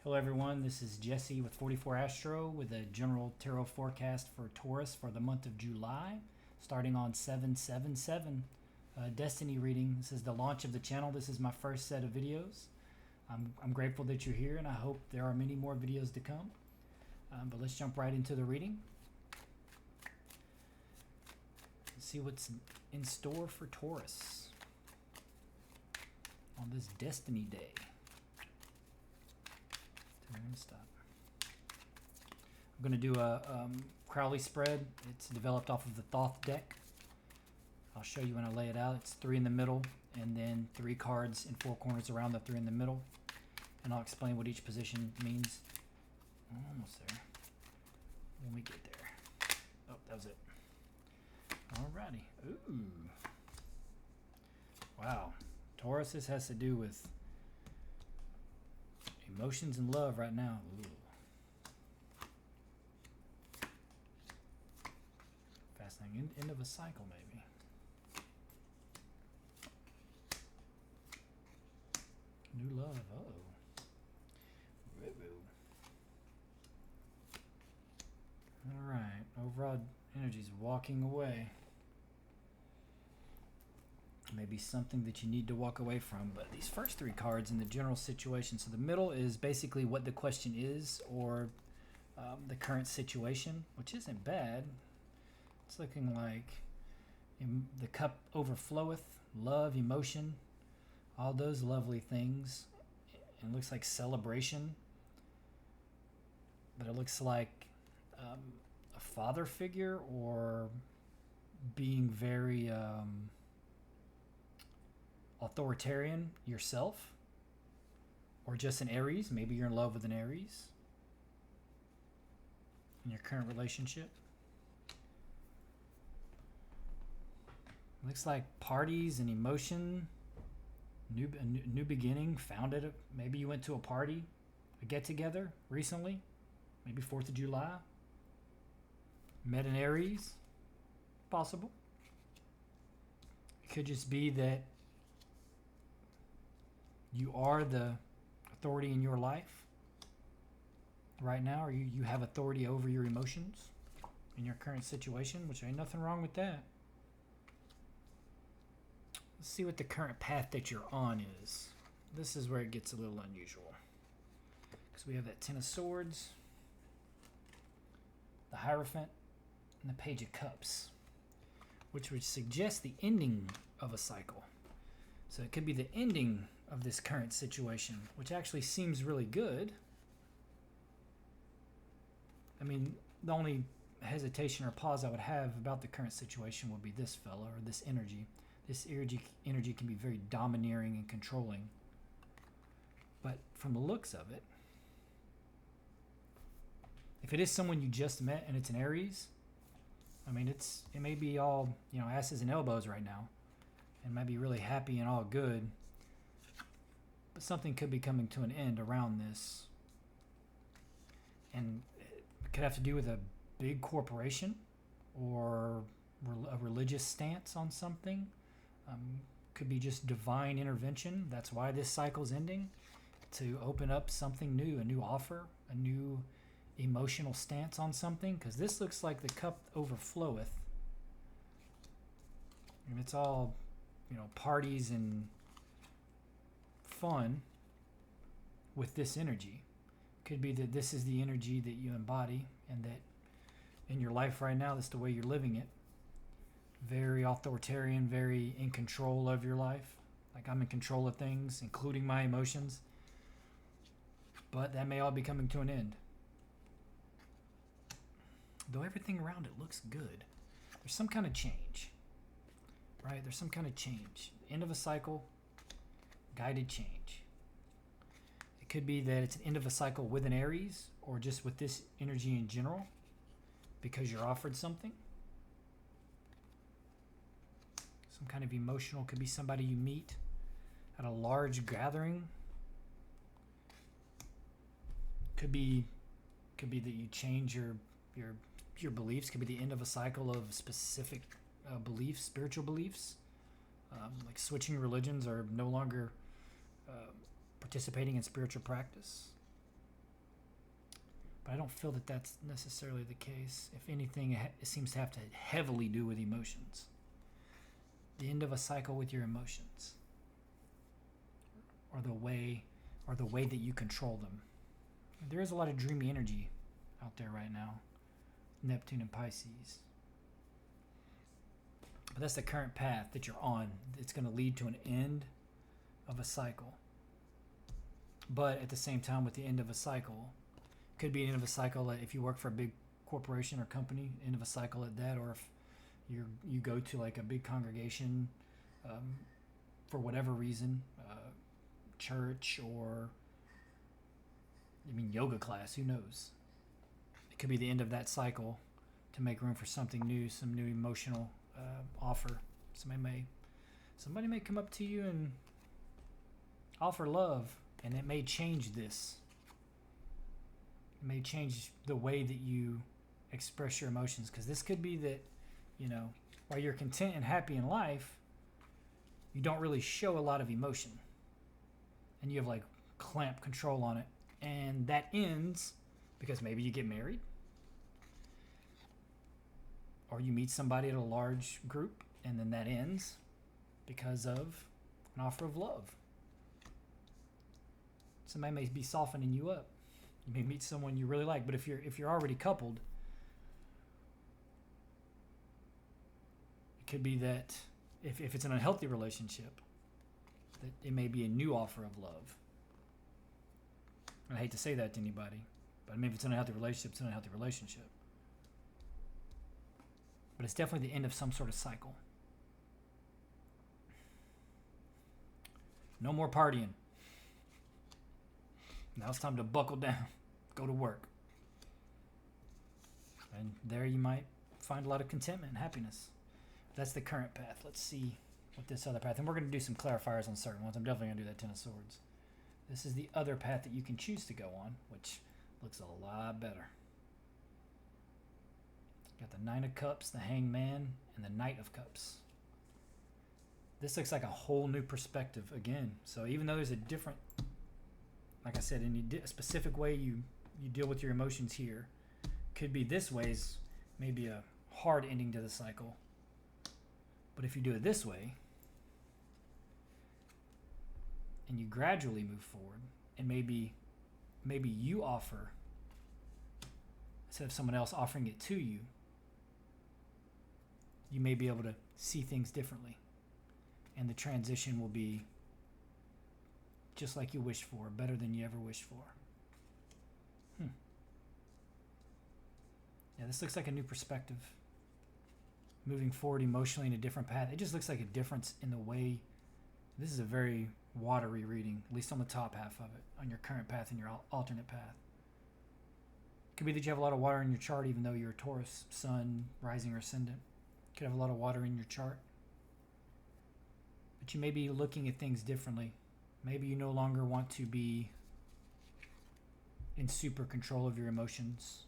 Hello everyone, this is Jesse with 44 Astro with a general tarot forecast for Taurus for the month of July, starting on 7/7/7. Destiny reading. This is the launch of the channel. This is my first set of videos. I'm grateful that you're here and I hope there are many more videos to come. But let's jump right into the reading. Let's see what's in store for Taurus on this Destiny Day. Stop. I'm going to do a Crowley spread. It's developed off of the Thoth deck. I'll show you when I lay it out. It's 3 in the middle and then 3 cards in 4 corners around the 3 in the middle. And I'll explain what each position means. Almost there. When we get there. Oh, that was it. Alrighty. Ooh. Wow. Taurus, this has to do with emotions and love right now. Ooh. Fascinating. End of a cycle, maybe. New love. Uh-oh. Alright. Overall energy's walking away. Maybe something that you need to walk away from, but these first 3 cards in the general situation. So the middle is basically what the question is, or the current situation, which isn't bad. It's looking like the cup overfloweth, love, emotion, all those lovely things. And it looks like celebration, but it looks like a father figure or being very authoritarian yourself, or just an Aries. Maybe you're in love with an Aries in your current relationship. Looks like parties and emotion, new beginning. Found it. Maybe you went to a party, a get together recently, maybe 4th of July. Met an Aries, possible. It could just be that you are the authority in your life right now, or you have authority over your emotions in your current situation, which ain't nothing wrong with that. Let's see what the current path that you're on is. This is where it gets a little unusual, because we have that 10 of Swords, the Hierophant, and the Page of Cups, which would suggest the ending of a cycle. So it could be the ending of this current situation, which actually seems really good. I mean, the only hesitation or pause I would have about the current situation would be this fella, or this energy. This energy can be very domineering and controlling. But from the looks of it, if it is someone you just met and it's an Aries, I mean, it may be all, asses and elbows right now, and might be really happy and all good. But something could be coming to an end around this. And it could have to do with a big corporation or a religious stance on something. Could be just divine intervention. That's why this cycle's ending. To open up something new, a new offer, a new emotional stance on something. Because this looks like the cup overfloweth. And it's all, parties and fun with this energy. Could be that this is the energy that you embody, and that in your life right now, that's the way you're living it. Very authoritarian, very in control of your life. Like, I'm in control of things, including my emotions. But that may all be coming to an end. Though everything around it looks good. There's some kind of change. Right? There's some kind of change. End of a cycle. Guided change. It could be that it's an end of a cycle with an Aries, or just with this energy in general, because you're offered something. Some kind of emotional, could be somebody you meet at a large gathering. Could be that you change your beliefs. Could be the end of a cycle of specific beliefs, spiritual beliefs. Like switching religions, or no longer participating in spiritual practice. But I don't feel that that's necessarily the case. If anything, it seems to have to heavily do with emotions. The end of a cycle with your emotions, or the way that you control them. There is a lot of dreamy energy out there right now. Neptune and Pisces. But that's the current path that you're on. It's going to lead to an end of a cycle. But at the same time, with the end of a cycle, could be an end of a cycle if you work for a big corporation or company, end of a cycle at that, or if you go to like a big congregation for whatever reason, church or yoga class, who knows? It could be the end of that cycle to make room for something new, some new emotional offer. Somebody may come up to you and offer love, and it may change this. It may change the way that you express your emotions, because this could be that, while you're content and happy in life, you don't really show a lot of emotion, and you have like clamp control on it, and that ends because maybe you get married, or you meet somebody at a large group, and then that ends because of an offer of love. Somebody may be softening you up. You may meet someone you really like, but if you're already coupled, it could be that if it's an unhealthy relationship, that it may be a new offer of love. And I hate to say that to anybody, but maybe if it's an unhealthy relationship, it's an unhealthy relationship. But it's definitely the end of some sort of cycle. No more partying. Now it's time to buckle down, go to work. And there you might find a lot of contentment and happiness. That's the current path. Let's see what this other path, and we're going to do some clarifiers on certain ones. I'm definitely going to do that Ten of Swords. This is the other path that you can choose to go on, which looks a lot better. Got the Nine of Cups, the Hangman, and the Knight of Cups. This looks like a whole new perspective again. So even though there's a different, like I said, in a specific way you deal with your emotions here, could be this way is maybe a hard ending to the cycle. But if you do it this way, and you gradually move forward, and maybe you offer, instead of someone else offering it to you, you may be able to see things differently. And the transition will be just like you wished for, better than you ever wished for. Yeah, this looks like a new perspective. Moving forward emotionally in a different path. It just looks like a difference in the way. This is a very watery reading, at least on the top half of it, on your current path and your alternate path. Could be that you have a lot of water in your chart, even though you're a Taurus, Sun, Rising, or Ascendant. Could have a lot of water in your chart. But you may be looking at things differently. Maybe you no longer want to be in super control of your emotions.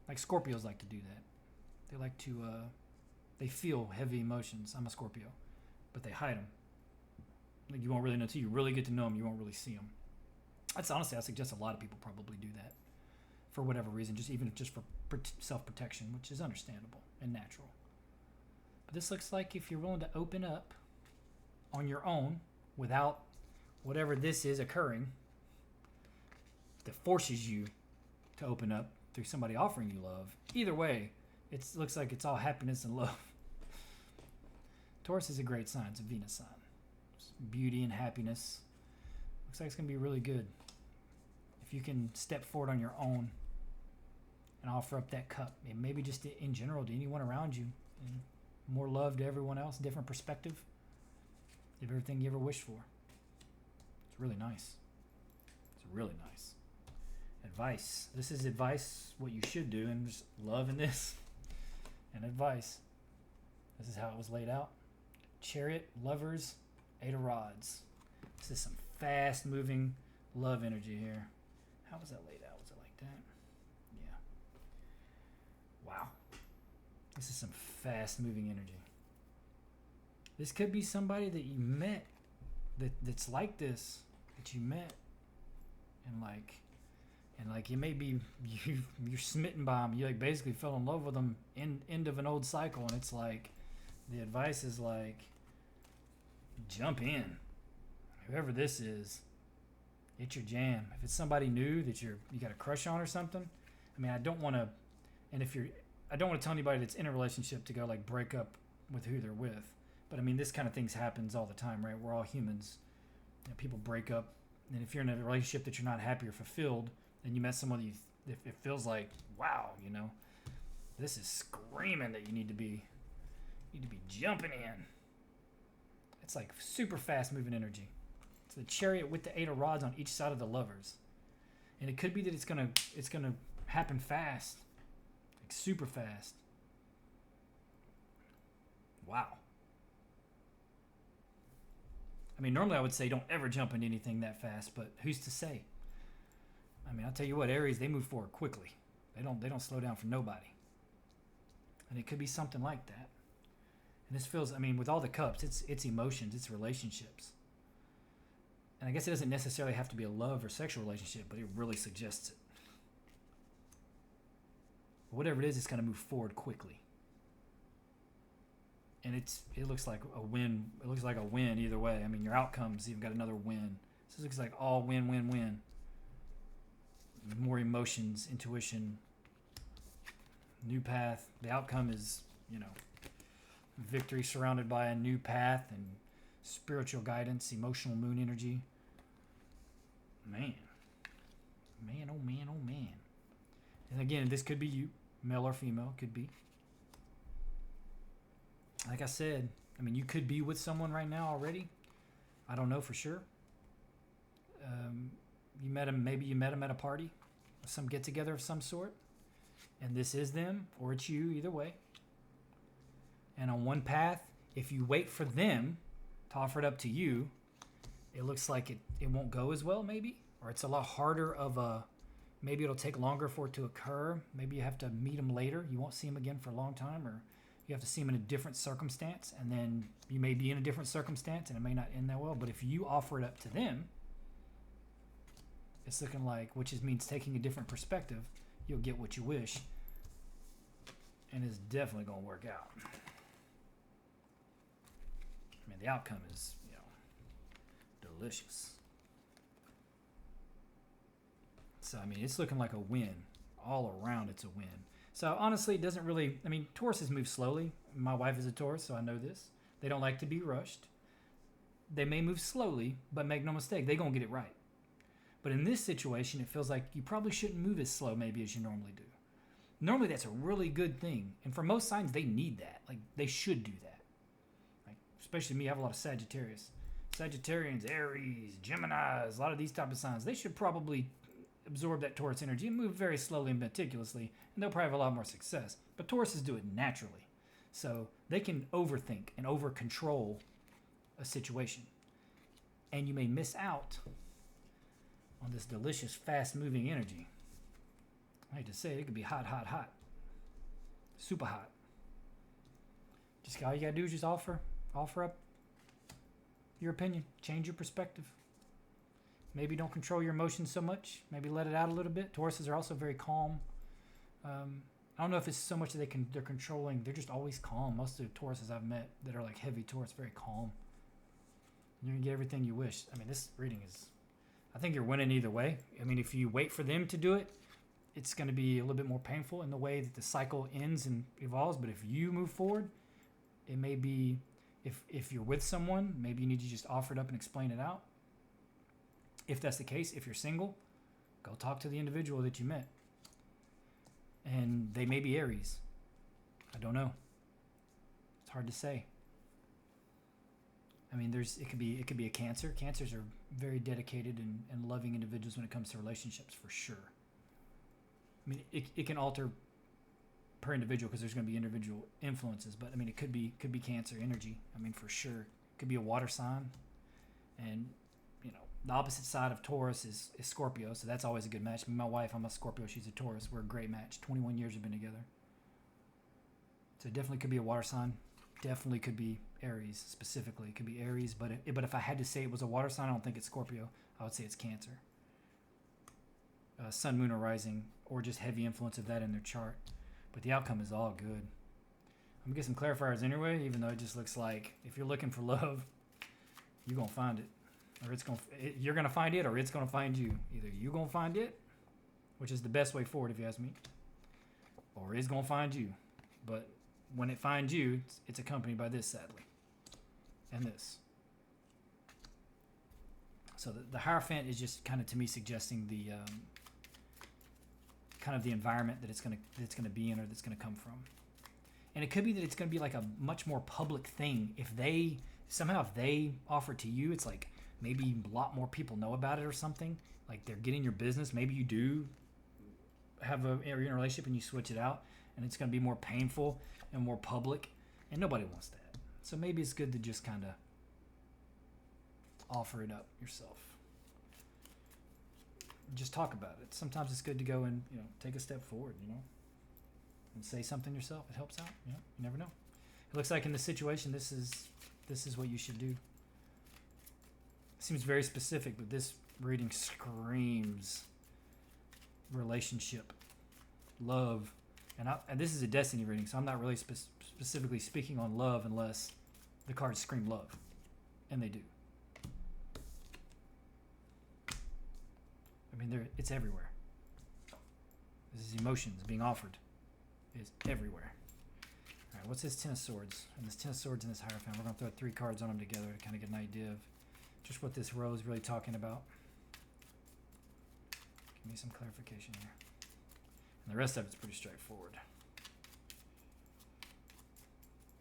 Like Scorpios like to do that. They like to, they feel heavy emotions. I'm a Scorpio. But they hide them. Like you won't really know until you really get to know them. You won't really see them. That's honestly, I suggest a lot of people probably do that. For whatever reason. Even just for self-protection, which is understandable and natural. But this looks like if you're willing to open up on your own without whatever this is occurring that forces you to open up through somebody offering you love. Either way, it looks like it's all happiness and love. Taurus is a great sign. It's a Venus sign. It's beauty and happiness. Looks like it's going to be really good. If you can step forward on your own and offer up that cup, and maybe just in general to anyone around you, and more love to everyone else, different perspective. You have everything you ever wished for. It's really nice. It's really nice. Advice. This is advice, what you should do, and just love in this. And advice. This is how it was laid out. Chariot, Lovers, Eight of Rods. This is some fast-moving love energy here. How was that laid out? Was it like that? Yeah. Wow. This is some fast-moving energy. This could be somebody that you met that's like this, that you met, and like and like it may be you're smitten by them. You like basically fell in love with them in end of an old cycle, and it's like the advice is like jump in. Whoever this is, it's your jam. If it's somebody new that you got a crush on or something, I mean, I don't want to, and if you're, I don't want to tell anybody that's in a relationship to go like break up with who they're with. But I mean, this kind of things happens all the time, right? We're all humans. You know, people break up, and if you're in a relationship that you're not happy or fulfilled, and you met someone that it feels like, wow, you know, this is screaming that you need to be jumping in. It's like super fast moving energy. It's the chariot with the 8 of rods on each side of the lovers, and it could be that it's gonna happen fast, like super fast. Wow. I mean, normally I would say don't ever jump into anything that fast, but who's to say? I mean, I'll tell you what, Aries, they move forward quickly. They don't slow down for nobody. And it could be something like that. And this feels, I mean, with all the cups, it's emotions, it's relationships. And I guess it doesn't necessarily have to be a love or sexual relationship, but it really suggests it. But whatever it is, it's going to move forward quickly. And it looks like a win. It looks like a win either way. I mean, your outcomes, you've got another win. So it looks like all win, win, win. More emotions, intuition, new path. The outcome is, you know, victory surrounded by a new path and spiritual guidance, emotional moon energy. Man, oh man, oh man. And again, this could be you, male or female, could be. Like I said, I mean, you could be with someone right now already. I don't know for sure. Maybe you met them at a party, some get together of some sort, and this is them or it's you, either way. And on one path, if you wait for them to offer it up to you, it looks like it won't go as well, maybe, or it's a lot harder of a. Maybe it'll take longer for it to occur. Maybe you have to meet them later. You won't see them again for a long time, or you have to see them in a different circumstance, and then you may be in a different circumstance, and it may not end that well. But if you offer it up to them, it's looking like, which means taking a different perspective, you'll get what you wish, and it's definitely going to work out. I mean, the outcome is, you know, delicious. So, I mean, it's looking like a win. All around, it's a win. So, honestly, it doesn't really... I mean, Tauruses move slowly. My wife is a Taurus, so I know this. They don't like to be rushed. They may move slowly, but make no mistake, they're going to get it right. But in this situation, it feels like you probably shouldn't move as slow maybe as you normally do. Normally, that's a really good thing. And for most signs, they need that. Like, they should do that. Like, especially me, I have a lot of Sagittarius. Sagittarians, Aries, Geminis, a lot of these type of signs, they should probably absorb that Taurus energy and move very slowly and meticulously, and they'll probably have a lot more success. But Tauruses do it naturally. So they can overthink and over-control a situation. And you may miss out on this delicious, fast-moving energy. I hate to say it, it could be hot, hot, hot. Super hot. Just all you gotta do is just offer up your opinion. Change your perspective. Maybe don't control your emotions so much. Maybe let it out a little bit. Tauruses are also very calm. I don't know if it's so much that they're controlling. They're just always calm. Most of the Tauruses I've met that are like heavy Taurus, very calm. You're gonna get everything you wish. I mean, this reading is... I think you're winning either way. I mean, if you wait for them to do it, it's going to be a little bit more painful in the way that the cycle ends and evolves. But if you move forward, it may be... If you're with someone, maybe you need to just offer it up and explain it out. If that's the case, if you're single, go talk to the individual that you met. And they may be Aries. I don't know. It's hard to say. I mean, it could be a Cancer. Cancers are very dedicated and loving individuals when it comes to relationships, for sure. I mean, it can alter per individual because there's going to be individual influences, but I mean, it could be Cancer energy. I mean, for sure. It could be a water sign, and you know, the opposite side of Taurus is Scorpio, so that's always a good match. I mean, my wife, I'm a Scorpio, she's a Taurus. We're a great match. 21 years we've been together. So it definitely could be a water sign. Definitely could be Aries specifically. It could be Aries, but if I had to say it was a water sign, I don't think it's Scorpio. I would say it's Cancer. sun, moon, or rising, or just heavy influence of that in their chart. But the outcome is all good. I'm gonna get some clarifiers anyway, even though it just looks like if you're looking for love, you're gonna find it, or you're gonna find it, or it's gonna find you. Either you're gonna find it, which is the best way forward if you ask me, or it's gonna find you. But when it finds you, it's accompanied by this, sadly, and this. So the Hierophant is just kind of, to me, suggesting the kind of the environment that it's gonna be in, or that's gonna come from. And it could be that it's gonna be like a much more public thing. If they offer to you, it's like maybe a lot more people know about it or something. Like they're getting your business. Maybe you do you're in a relationship and you switch it out, and it's gonna be more painful and more public, and nobody wants that. So maybe it's good to just kind of offer it up yourself. Just talk about it. Sometimes it's good to go and take a step forward, and say something yourself. It helps out. You never know. It looks like in this situation, this is what you should do. It seems very specific, but this reading screams relationship, love, and this is a destiny reading, so I'm not really specifically speaking on love unless the cards scream love, and they do. I mean, it's everywhere. This is emotions being offered. It's everywhere. All right, what's this Ten of Swords? And this Ten of Swords and this Hierophant. We're going to throw 3 cards on them together to kind of get an idea of just what this row is really talking about. Give me some clarification here. And the rest of it's pretty straightforward.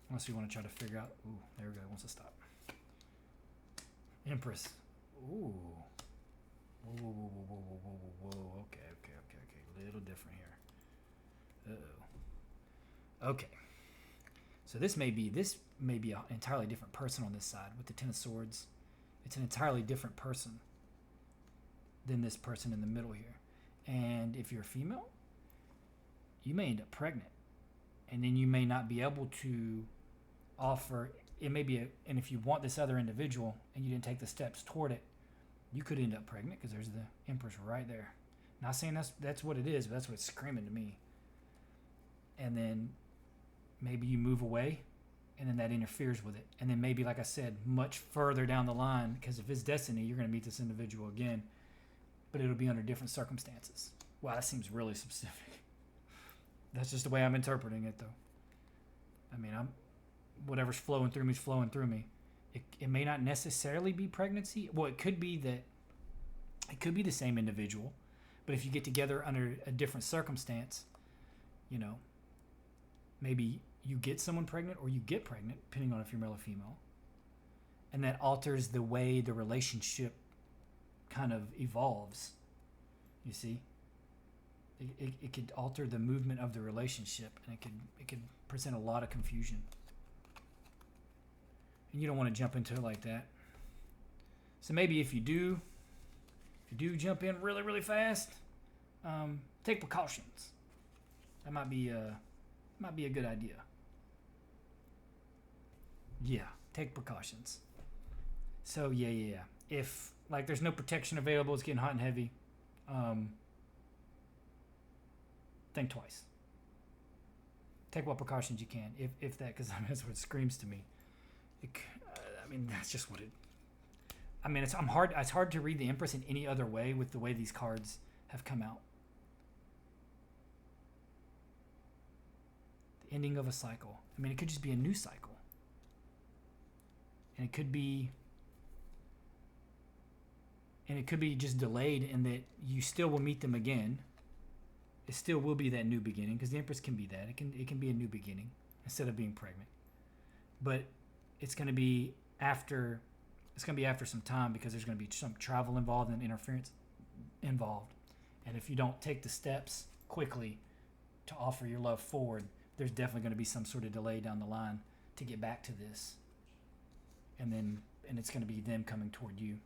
Unless you want to try to figure out... Ooh, there we go. It wants to stop. Empress. Ooh. Whoa. Okay. A little different here. Uh-oh. Okay. So this may be an entirely different person on this side with the Ten of Swords. It's an entirely different person than this person in the middle here. And if you're a female, you may end up pregnant. And then you may not be able to offer... It may be and if you want this other individual and you didn't take the steps toward it, you could end up pregnant because there's the Empress right there. Not saying that's what it is, but that's what it's screaming to me. And then maybe you move away, and then that interferes with it. And then maybe, like I said, much further down the line, because if it's destiny, you're going to meet this individual again, but it'll be under different circumstances. Wow, that seems really specific. That's just the way I'm interpreting it, though. I mean, whatever's flowing through me is flowing through me. It may not necessarily be pregnancy. Well, it could be that it could be the same individual, but if you get together under a different circumstance, maybe you get someone pregnant or you get pregnant, depending on if you're male or female, and that alters the way the relationship kind of evolves. You see, it could alter the movement of the relationship, and it could present a lot of confusion. And you don't want to jump into it like that. So maybe if you do jump in really, really fast, take precautions. That might be a good idea. Yeah, take precautions. So yeah. If there's no protection available, it's getting hot and heavy, think twice. Take what precautions you can, if that, because that's what it screams to me. That's just what it... it's hard to read the Empress in any other way with the way these cards have come out. The ending of a cycle. It could just be a new cycle. And it could be just delayed in that you still will meet them again. It still will be that new beginning, because the Empress can be that. It can be a new beginning instead of being pregnant. But it's going to be after some time, because there's going to be some travel involved and interference involved. And if you don't take the steps quickly to offer your love forward, there's definitely going to be some sort of delay down the line to get back to this. And it's going to be them coming toward you.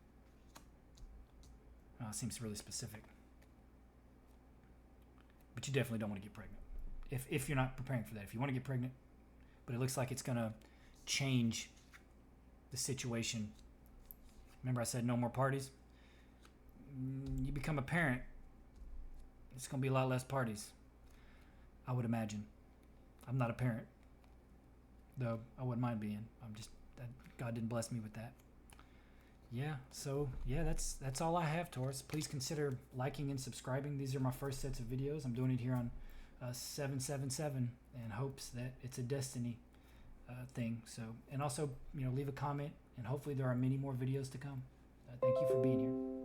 It seems really specific. But you definitely don't want to get pregnant. If you're not preparing for that. If you want to get pregnant, but it looks like it's going to change the situation. Remember I said no more parties? You become a parent, it's going to be a lot less parties, I would imagine. I'm not a parent, though I wouldn't mind being. God didn't bless me with that. Yeah, so yeah, that's all I have, Taurus. Please consider liking and subscribing. These are my first sets of videos. I'm doing it here on 777 in hopes that it's a destiny thing. So, and also, leave a comment, and hopefully there are many more videos to come. Thank you for being here.